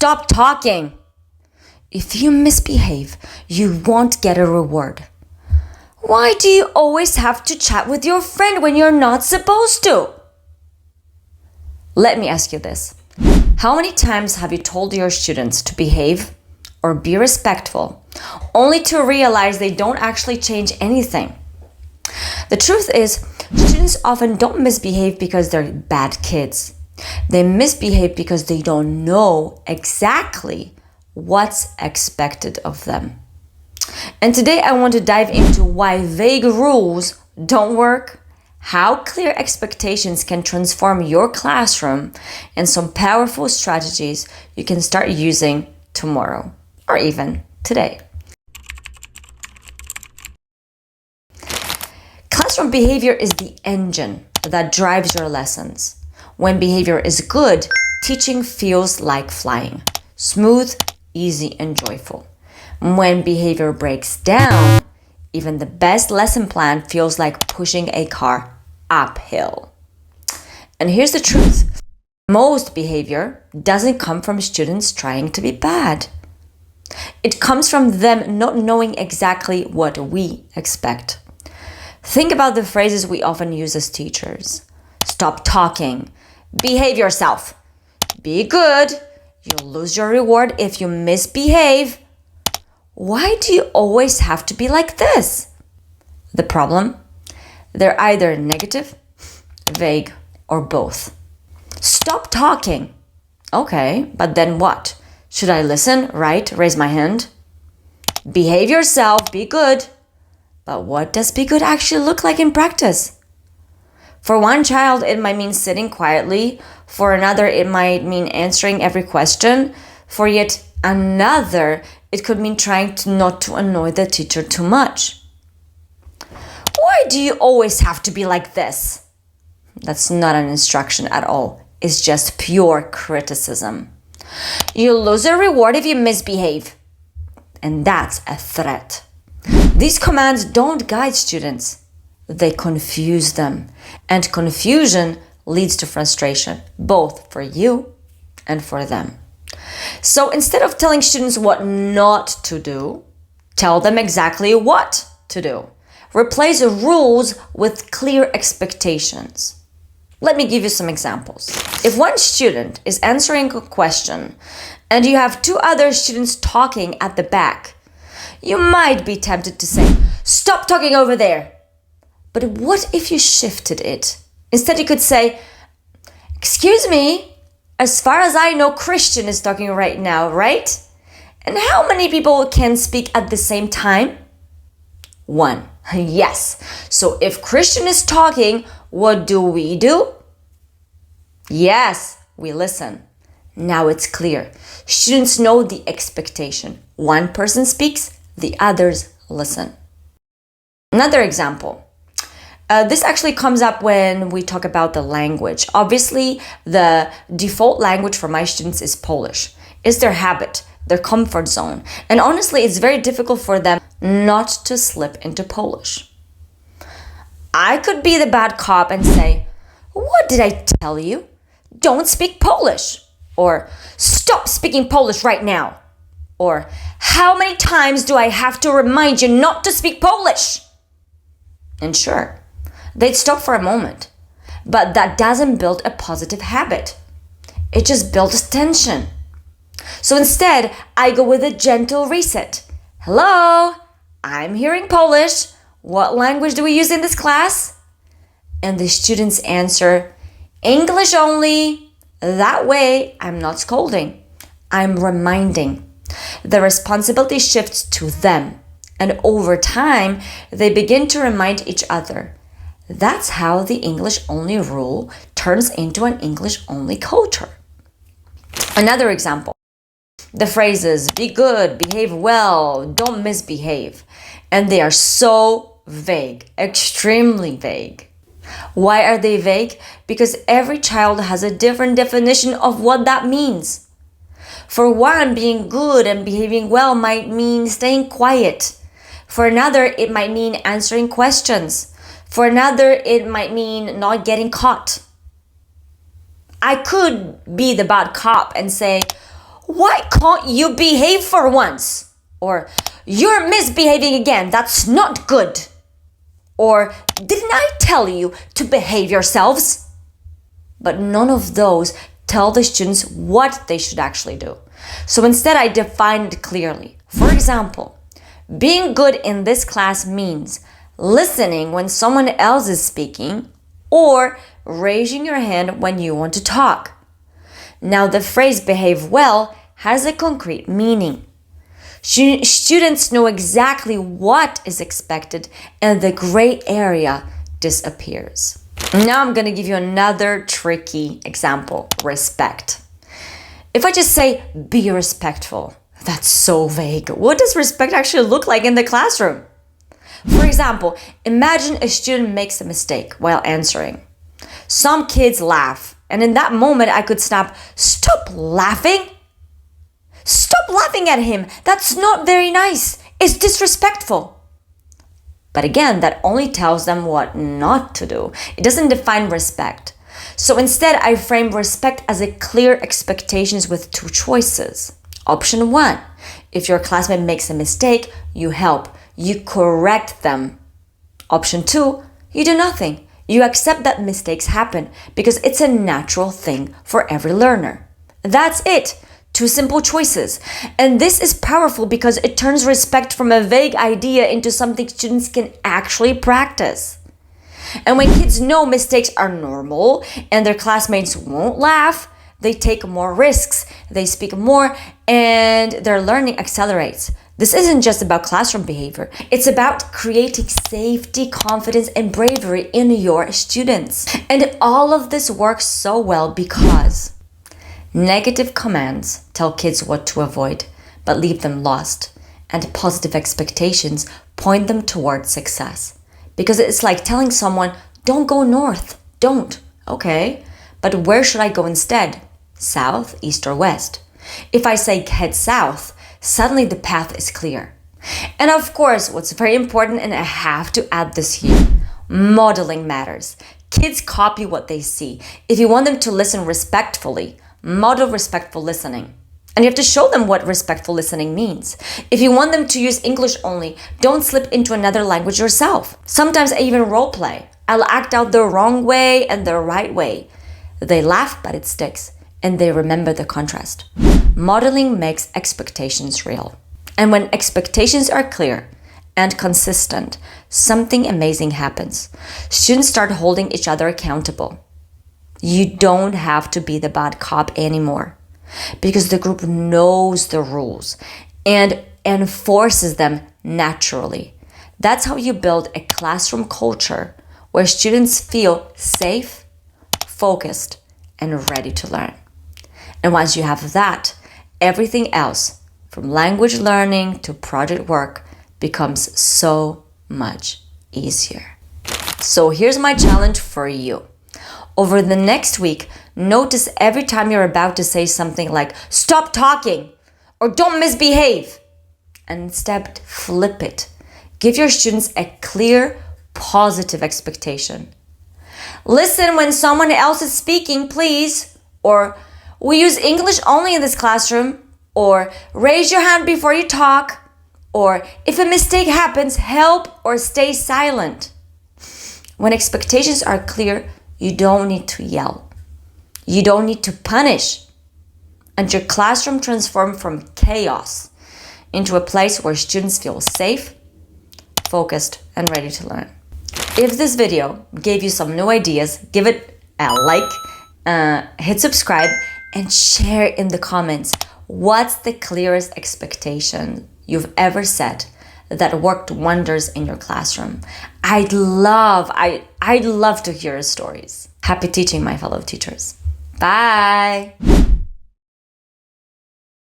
Stop talking. If you misbehave, you won't get a reward. Why do you always have to chat with your friend when you're not supposed to? Let me ask you this. How many times have you told your students to behave or be respectful, only to realize they don't actually change anything? The truth is, students often don't misbehave because they're bad kids. They misbehave because they don't know exactly what's expected of them. And today I want to dive into why vague rules don't work, how clear expectations can transform your classroom, and some powerful strategies you can start using tomorrow or even today. Classroom behavior is the engine that drives your lessons. When behavior is good, teaching feels like flying, smooth, easy, and joyful. When behavior breaks down, even the best lesson plan feels like pushing a car uphill. And here's the truth. Most behavior doesn't come from students trying to be bad. It comes from them not knowing exactly what we expect. Think about the phrases we often use as teachers. Stop talking. Behave yourself. Be good. You'll lose your reward if you misbehave. Why do you always have to be like this? The problem? They're either negative, vague, or both. Stop talking. Okay, but then what? Should I listen, right? Raise my hand? Behave yourself, be good. But what does be good actually look like in practice? For one child, it might mean sitting quietly. For another, it might mean answering every question. For yet another, it could mean trying not to annoy the teacher too much. Why do you always have to be like this? That's not an instruction at all. It's just pure criticism. You lose a reward if you misbehave. And that's a threat. These commands don't guide students. They confuse them. And confusion leads to frustration, both for you and for them. So instead of telling students what not to do, tell them exactly what to do. Replace rules with clear expectations. Let me give you some examples. If one student is answering a question and you have two other students talking at the back, you might be tempted to say, "Stop talking over there." But what if you shifted it? Instead, you could say, "Excuse me, as far as I know, Christian is talking right now, right? And how many people can speak at the same time?" One. Yes. So if Christian is talking, what do? Yes, we listen. Now it's clear. Students know the expectation. One person speaks, the others listen. Another example. This actually comes up when we talk about the language. Obviously, the default language for my students is Polish. It's their habit, their comfort zone. And honestly, it's very difficult for them not to slip into Polish. I could be the bad cop and say, "What did I tell you? Don't speak Polish." Or, "Stop speaking Polish right now." Or, "How many times do I have to remind you not to speak Polish?" And sure, they'd stop for a moment. But that doesn't build a positive habit. It just builds tension. So instead, I go with a gentle reset. "Hello, I'm hearing Polish. What language do we use in this class?" And the students answer, "English only." That way, I'm not scolding. I'm reminding. The responsibility shifts to them. And over time, they begin to remind each other. That's how the English-only rule turns into an English-only culture. Another example. The phrases, "be good," "behave well," "don't misbehave." And they are so vague, extremely vague. Why are they vague? Because every child has a different definition of what that means. For one, being good and behaving well might mean staying quiet. For another, it might mean answering questions. For another, it might mean not getting caught. I could be the bad cop and say, why can't you behave for once? Or, you're misbehaving again, that's not good. Or, didn't I tell you to behave yourselves? But none of those tell the students what they should actually do. So instead, I define it clearly. For example, being good in this class means listening when someone else is speaking or raising your hand when you want to talk. Now, the phrase behave well has a concrete meaning. Students know exactly what is expected and the gray area disappears. Now I'm going to give you another tricky example, respect. If I just say, be respectful, that's so vague. What does respect actually look like in the classroom? For example, imagine a student makes a mistake while answering. Some kids laugh, and in that moment I could snap, stop laughing. Stop laughing at him. That's not very nice. It's disrespectful. But again, that only tells them what not to do. It doesn't define respect. So instead, I frame respect as a clear expectations with two choices. Option 1, if your classmate makes a mistake, you help. You correct them. Option 2, you do nothing. You accept that mistakes happen because it's a natural thing for every learner. That's it. Two simple choices. And this is powerful because it turns respect from a vague idea into something students can actually practice. And when kids know mistakes are normal and their classmates won't laugh, they take more risks, they speak more, and their learning accelerates. This isn't just about classroom behavior. It's about creating safety, confidence, and bravery in your students. And all of this works so well because negative commands tell kids what to avoid, but leave them lost. And positive expectations point them towards success. Because it's like telling someone, don't go north. Don't. Okay. But where should I go instead? South, east, or west? If I say head south, suddenly the path is clear. And of course, what's very important, and I have to add this here, modeling matters. Kids copy what they see. If you want them to listen respectfully, model respectful listening. And you have to show them what respectful listening means. If you want them to use English only, don't slip into another language yourself. Sometimes I even role play. I'll act out the wrong way and the right way. They laugh, but it sticks. And they remember the contrast. Modeling makes expectations real. And when expectations are clear and consistent, something amazing happens. Students start holding each other accountable. You don't have to be the bad cop anymore because the group knows the rules and enforces them naturally. That's how you build a classroom culture where students feel safe, focused, and ready to learn. And once you have that, everything else, from language learning to project work, becomes so much easier. So here's my challenge for you. Over the next week, notice every time you're about to say something like, stop talking, or don't misbehave. And instead, flip it. Give your students a clear, positive expectation. Listen when someone else is speaking, please. Or, we use English only in this classroom. Or, raise your hand before you talk. Or, if a mistake happens, help or stay silent. When expectations are clear, you don't need to yell. You don't need to punish. And your classroom transforms from chaos into a place where students feel safe, focused, and ready to learn. If this video gave you some new ideas, give it a like, hit subscribe, and share in the comments what's the clearest expectation you've ever set that worked wonders in your classroom. I'd love to hear your stories. Happy teaching, my fellow teachers. Bye.